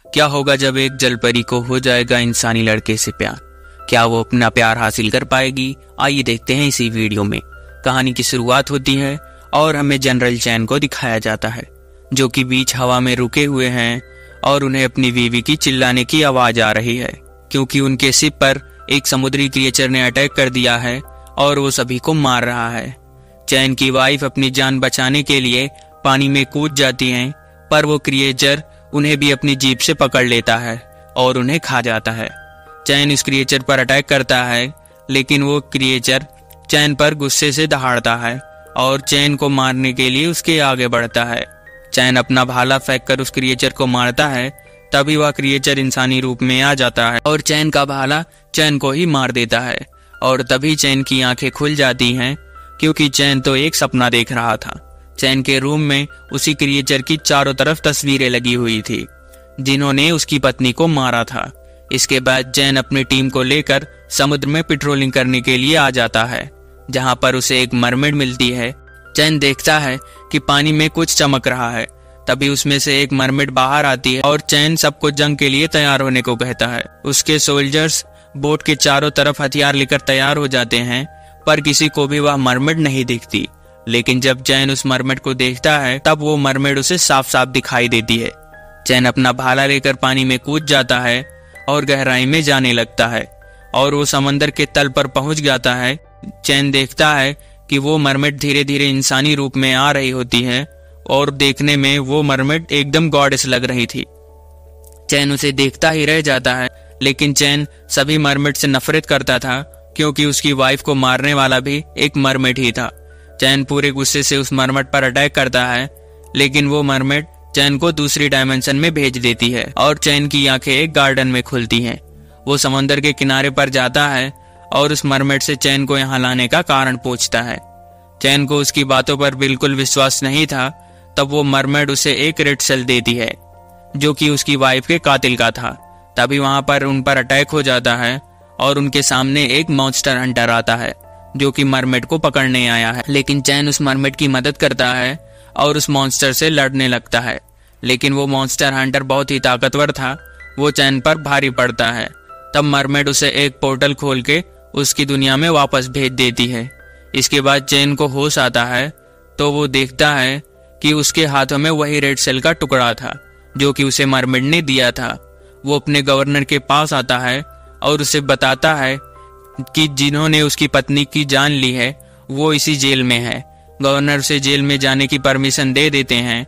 क्या होगा जब एक जलपरी को हो जाएगा इंसानी लड़के से प्यार? क्या वो अपना प्यार हासिल कर पाएगी? आइए देखते हैं इसी वीडियो में। कहानी की शुरुआत होती है और हमें जनरल चैन को दिखाया जाता है, जो कि बीच हवा में रुके हुए हैं और उन्हें अपनी बीवी की चिल्लाने की आवाज आ रही है, क्योंकि उनके शिप पर एक समुद्री क्रिएचर ने अटैक कर दिया है और वो सभी को मार रहा है। चैन की वाइफ अपनी जान बचाने के लिए पानी में कूद जाती हैं, पर वो क्रिएचर उन्हें भी अपनी जीभ से पकड़ लेता है और उन्हें खा जाता है। चैन इस क्रिएचर पर अटैक करता है, लेकिन वो क्रिएचर चैन पर गुस्से से दहाड़ता है और चैन को मारने के लिए उसके आगे बढ़ता है। चैन अपना भाला फेंककर उस क्रिएचर को मारता है, तभी वह क्रिएचर इंसानी रूप में आ जाता है और चैन का भाला चैन को ही मार देता है। और तभी चैन की आंखें खुल जाती हैं, क्योंकि चैन तो एक सपना देख रहा था। चैन के रूम में उसी क्रिएचर की चारों तरफ तस्वीरें लगी हुई थी, जिन्होंने उसकी पत्नी को मारा था। इसके बाद चैन अपनी टीम को लेकर समुद्र में पेट्रोलिंग करने के लिए आ जाता है, जहां पर उसे एक मरमेड मिलती है। चैन देखता है कि पानी में कुछ चमक रहा है, तभी उसमें से एक मरमेड बाहर आती है और चैन सबको जंग के लिए तैयार होने को कहता है। उसके सोल्जर्स बोट के चारों तरफ हथियार लेकर तैयार हो जाते हैं, पर किसी को भी वह मरमेड नहीं दिखती। लेकिन जब चैन उस मरमेड को देखता है, तब वो मरमेड उसे साफ साफ दिखाई देती है। चैन अपना भाला लेकर पानी में कूद जाता है और गहराई में जाने लगता है और वो समंदर के तल पर पहुंच जाता है। चैन देखता है कि वो मरमेड धीरे धीरे इंसानी रूप में आ रही होती है और देखने में वो मरमेड एकदम गॉडेस लग रही थी। चैन उसे देखता ही रह जाता है, लेकिन चैन सभी मरमेड से नफरत करता था, क्योंकि उसकी वाइफ को मारने वाला भी एक मरमेड ही था। चैन पूरे गुस्से से उस मरमेड पर अटैक करता है, लेकिन वो मरमेड चैन को दूसरी डायमेंशन में भेज देती है और चैन की आंखें एक गार्डन में खुलती हैं। वो समंदर के किनारे पर जाता है और उस मरमेड से चैन को यहाँ लाने का कारण पूछता है। चैन को उसकी बातों पर बिल्कुल विश्वास नहीं था। तब वो मरमेड उसे एक रेड सेल देती है, जो कि उसकी वाइफ के कातिल का था। तभी वहां पर उन पर अटैक हो जाता है और उनके सामने एक मॉन्स्टर हंटर आता है, जो कि मरमेड को पकड़ने आया है। लेकिन चैन उस मरमेड की मदद करता है और उस मॉन्स्टर से लड़ने लगता है, लेकिन वो मॉन्स्टर हंटर बहुत ही ताकतवर था। वो चैन पर भारी पड़ता है। तब मरमेड उसे एक पोर्टल खोल के उसकी दुनिया में वापस भेज देती है। इसके बाद चैन को होश आता है, तो वो देखता है कि उसके हाथों में वही रेड सेल का टुकड़ा था, जो कि उसे मरमेड ने दिया था। वो अपने गवर्नर के पास आता है और उसे बताता है कि जिन्होंने उसकी पत्नी की जान ली है वो इसी जेल में है। गवर्नर उसे जेल में जाने की परमिशन दे देते हैं।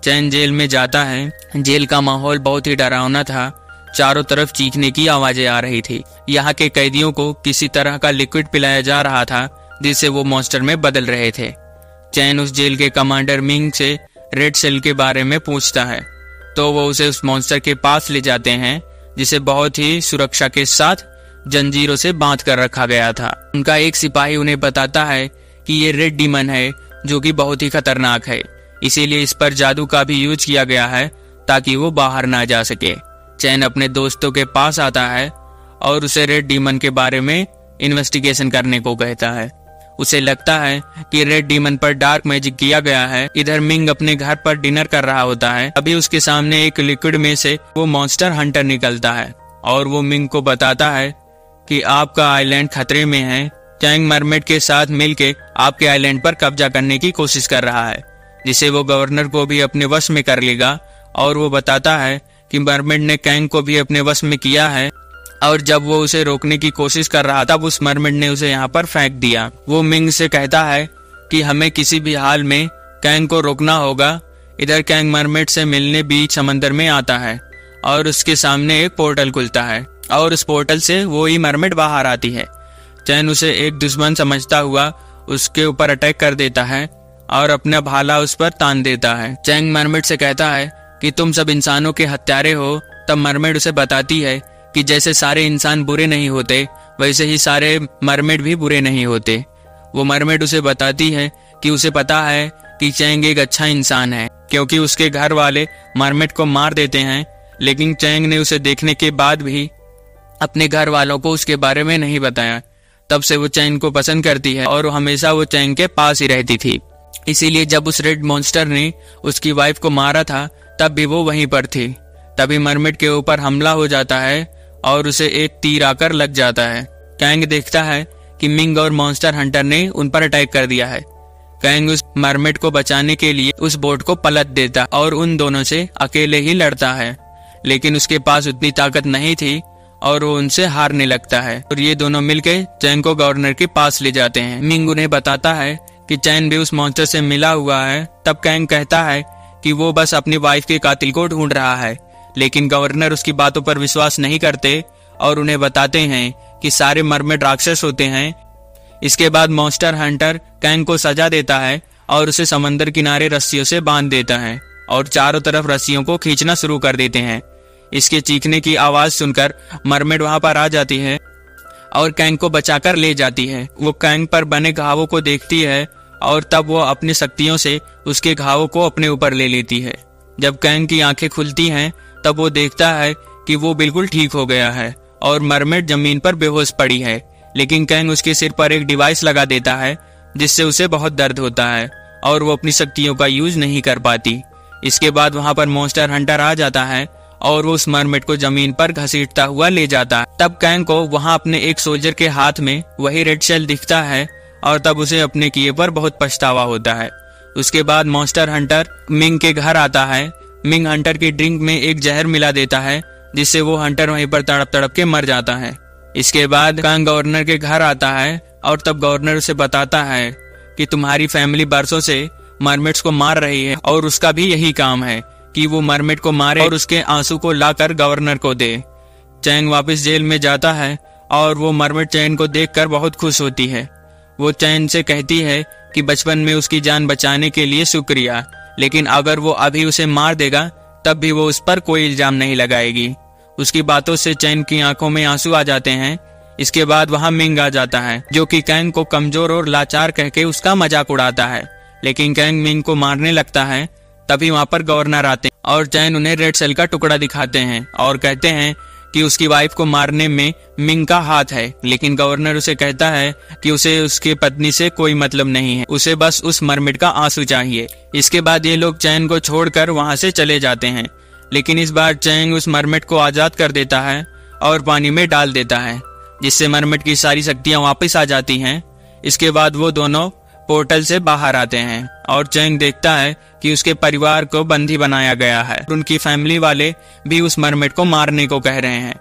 चैन जेल में जाता है। जेल का माहौल बहुत ही डरावना था। चारों तरफ चीखने की आवाजें आ रही थी। यहाँ के कैदियों को किसी तरह का लिक्विड पिलाया जा रहा था, जिससे वो मॉन्स्टर में बदल रहे थे। चैन उस जेल के कमांडर मिंग से रेड सेल के बारे में पूछता है, तो वो उसे उस मॉन्स्टर के पास ले जाते हैं, जिसे बहुत ही सुरक्षा के साथ जंजीरों से बांध कर रखा गया था। उनका एक सिपाही उन्हें बताता है कि ये रेड डीमन है, जो कि बहुत ही खतरनाक है, इसीलिए इस पर जादू का भी यूज किया गया है ताकि वो बाहर ना जा सके। चैन अपने दोस्तों के पास आता है और उसे रेड डीमन के बारे में इन्वेस्टिगेशन करने को कहता है। उसे लगता है कि रेड डीमन पर डार्क मैजिक किया गया है। इधर मिंग अपने घर पर डिनर कर रहा होता है। अभी उसके सामने एक लिक्विड में से वो मॉन्स्टर हंटर निकलता है और वो मिंग को बताता है कि आपका आइलैंड खतरे में है। चैंग मरमेड के साथ मिलके आपके आइलैंड पर कब्जा करने की कोशिश कर रहा है, जिसे वो गवर्नर को भी अपने वश में कर लेगा। और वो बताता है कि मरमेड ने कैंग को भी अपने वश में किया है, और जब वो उसे रोकने की कोशिश कर रहा था, तब उस मरमेड ने उसे यहाँ पर फेंक दिया। वो मिंग से कहता है कि हमें किसी भी हाल में कैंग को रोकना होगा। इधर कैंग मरमेड से मिलने बीच समंदर में आता है और उसके सामने एक पोर्टल खुलता है और उस पोर्टल से वो ही मरमेड बाहर आती है। चैन उसे एक दुश्मन समझता हुआ उसके ऊपर अटैक कर देता है और अपना भाला उस पर तान देता है। चैंग मरमेड से कहता है कि तुम सब इंसानों के हत्यारे हो। तब मरमेड उसे बताती है कि जैसे सारे इंसान बुरे नहीं होते, वैसे ही सारे मरमेड भी बुरे नहीं होते। वो मरमेड उसे बताती है कि उसे पता है कि चैंग एक अच्छा इंसान है, क्योंकि उसके घर वाले मरमेड को मार देते हैं, लेकिन चैंग ने उसे देखने के बाद भी अपने घर वालों को उसके बारे में नहीं बताया। तब से वो चैंग को पसंद करती है और हमेशा वो चैंग के पास ही रहती थी। इसीलिए जब उस रेड मॉन्स्टर ने उसकी वाइफ को मारा था, तब भी वो वहीं पर थी। तभी मरमेड के ऊपर हमला हो जाता है और उसे एक तीर आकर लग जाता है। कैंग देखता है कि मिंग और मॉन्स्टर हंटर ने उन पर अटैक कर दिया है। कैंग उस मरमेड को बचाने के लिए उस बोट को पलट देता और उन दोनों से अकेले ही लड़ता है, लेकिन उसके पास उतनी ताकत नहीं थी और वो उनसे हारने लगता है और ये दोनों मिलकर चैन को गवर्नर के पास ले जाते हैं। मिंग उन्हें बताता है कि चैन भी उस मॉन्स्टर से मिला हुआ है। तब कैंग कहता है कि वो बस अपनी वाइफ के कातिल को ढूंढ रहा है, लेकिन गवर्नर उसकी बातों पर विश्वास नहीं करते और उन्हें बताते हैं कि सारे मरमेड राक्षस होते हैं। इसके बाद मॉन्स्टर हंटर कैंग को सजा देता है और उसे समंदर किनारे रस्सियों से बांध देता है और चारों तरफ रस्सियों को खींचना शुरू कर देते हैं। इसके चीखने की आवाज सुनकर मरमेड वहां पर आ जाती है और कैंग को बचाकर ले जाती है। वो कैंग पर बने घावों को देखती है और तब वो अपनी शक्तियों से उसके घावों को अपने ऊपर ले लेती है। जब कैंग की आंखें खुलती हैं तब वो देखता है कि वो बिल्कुल ठीक हो गया है और मरमेड जमीन पर बेहोश पड़ी है, लेकिन कैंग उसके सिर पर एक डिवाइस लगा देता है जिससे उसे बहुत दर्द होता है और वो अपनी शक्तियों का यूज नहीं कर पाती। इसके बाद वहां पर मॉन्स्टर हंटर आ जाता है और वो उस मरमेड को जमीन पर घसीटता हुआ ले जाता है। तब कैंग को वहां अपने एक सोल्जर के हाथ में वही रेड शेल दिखता है और तब उसे अपने किए पर बहुत पछतावा होता है। उसके बाद मॉन्स्टर हंटर मिंग के घर आता है। मिंग हंटर की ड्रिंक में एक जहर मिला देता है जिससे वो हंटर वहीं पर तड़प तड़प के मर जाता है। इसके बाद कैंग गवर्नर के घर आता है और तब गवर्नर उसे बताता है कि तुम्हारी फैमिली बरसों से मरमेड्स को मार रही है और उसका भी यही काम है कि वो मरमेड को मारे और उसके आंसू को लाकर गवर्नर को दे। चैन वापस जेल में जाता है और वो मरमेड चैन को देखकर बहुत खुश होती है। वो चैन से कहती है कि बचपन में उसकी जान बचाने के लिए शुक्रिया, लेकिन अगर वो अभी उसे मार देगा तब भी वो उस पर कोई इल्जाम नहीं लगाएगी। उसकी बातों से चैन की आंखों में आंसू आ जाते हैं। इसके बाद वहां मिंग आ जाता है जो कि कैंग को कमजोर और लाचार कहके उसका मजाक उड़ाता है, लेकिन कैंग मिंग को मारने लगता है। तभी वहां पर गवर्नर आते हैं और चैन उन्हें रेड सेल का टुकड़ा दिखाते हैं और कहते हैं कि उसकी वाइफ को मारने में मिंग का हाथ है, लेकिन गवर्नर उसे कहता है कि उसे उसकी पत्नी से कोई मतलब नहीं है, उसे बस उस मरमेड का आंसू चाहिए। इसके बाद ये लोग चैन को छोड़कर वहां से चले जाते हैं, लेकिन इस बार चैन उस मरमेड को आजाद कर देता है और पानी में डाल देता है, जिससे मरमेड की सारी शक्तियां वापस आ जाती हैं। इसके बाद वो दोनों पोर्टल से बाहर आते हैं और चैंग देखता है कि उसके परिवार को बंदी बनाया गया है। उनकी फैमिली वाले भी उस मरमेड को मारने को कह रहे हैं।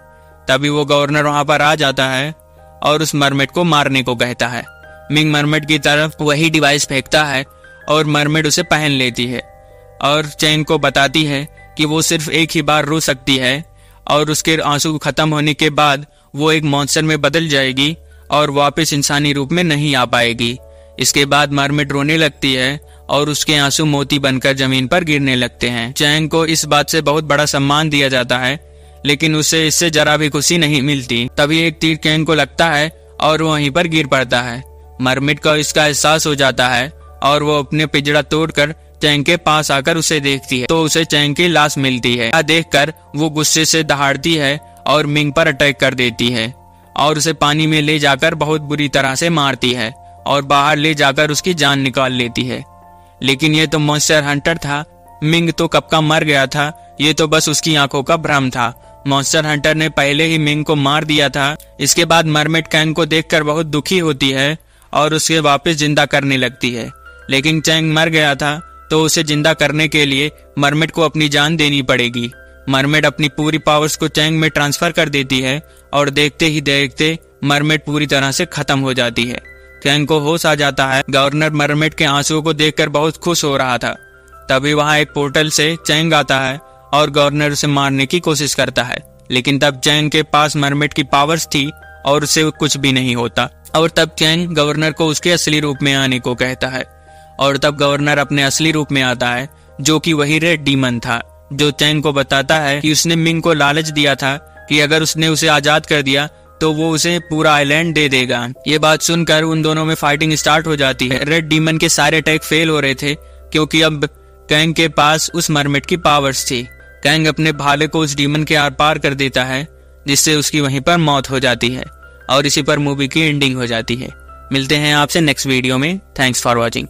तभी वो गवर्नर वहां पर आ जाता है और उस मरमेड को मारने को कहता है। मिंग मरमेड की तरफ वही डिवाइस फेंकता है और मरमेड उसे पहन लेती है और चैंग को बताती है कि वो सिर्फ एक ही बार रो सकती है और उसके आंसू खत्म होने के बाद वो एक मॉन्स्टर में बदल जाएगी और वापस इंसानी रूप में नहीं आ पाएगी। इसके बाद मरमेड रोने लगती है और उसके आंसू मोती बनकर जमीन पर गिरने लगते हैं। चैंग को इस बात से बहुत बड़ा सम्मान दिया जाता है, लेकिन उसे इससे जरा भी खुशी नहीं मिलती। तभी एक तीर चैंग को लगता है और वो वहीं पर गिर पड़ता है। मरमेड को इसका एहसास हो जाता है और वो अपने पिंजड़ा तोड़कर चैंग के पास आकर उसे देखती है तो उसे चैंग की लाश मिलती है। देखकर वो गुस्से से दहाड़ती है और मिंग पर अटैक कर देती है और उसे पानी में ले जाकर बहुत बुरी तरह से मारती है और बाहर ले जाकर उसकी जान निकाल लेती है। लेकिन ये तो मॉन्स्टर हंटर था, मिंग तो कब का मर गया था, ये तो बस उसकी आंखों का भ्रम था। मॉन्स्टर हंटर ने पहले ही मिंग को मार दिया था। इसके बाद मरमेड कैंग को देखकर बहुत दुखी होती है और उसे वापस जिंदा करने लगती है, लेकिन चैंग मर गया था तो उसे जिंदा करने के लिए मरमेड को अपनी जान देनी पड़ेगी। मरमेड अपनी पूरी पावर्स को चैंग में ट्रांसफर कर देती है और देखते ही देखते मरमेड पूरी तरह से खत्म हो जाती है। चैंग को होश आ जाता है। गवर्नर मरमेड के आंसुओं को देखकर बहुत खुश हो रहा था। तभी वहां एक पोर्टल से चैंग आता है और गवर्नर उसे मारने की कोशिश करता है, लेकिन तब चैंग के पास मरमेड की पावर्स थी और उसे कुछ भी नहीं होता। और तब चैंग गवर्नर को उसके असली रूप में आने को कहता है और तब गवर्नर अपने असली रूप में आता है, जो कि वही रेड डीमन था, जो चैंग को बताता है कि उसने मिंग को लालच दिया था कि अगर उसने उसे आजाद कर दिया तो वो उसे पूरा आइलैंड दे देगा। ये बात सुनकर उन दोनों में फाइटिंग स्टार्ट हो जाती है। रेड डीमन के सारे अटैक फेल हो रहे थे क्योंकि अब कैंग के पास उस मरमेड की पावर्स थी। कैंग अपने भाले को उस डीमन के आर पार कर देता है, जिससे उसकी वहीं पर मौत हो जाती है और इसी पर मूवी की एंडिंग हो जाती है। मिलते हैं आपसे नेक्स्ट वीडियो में। Thanks for watching.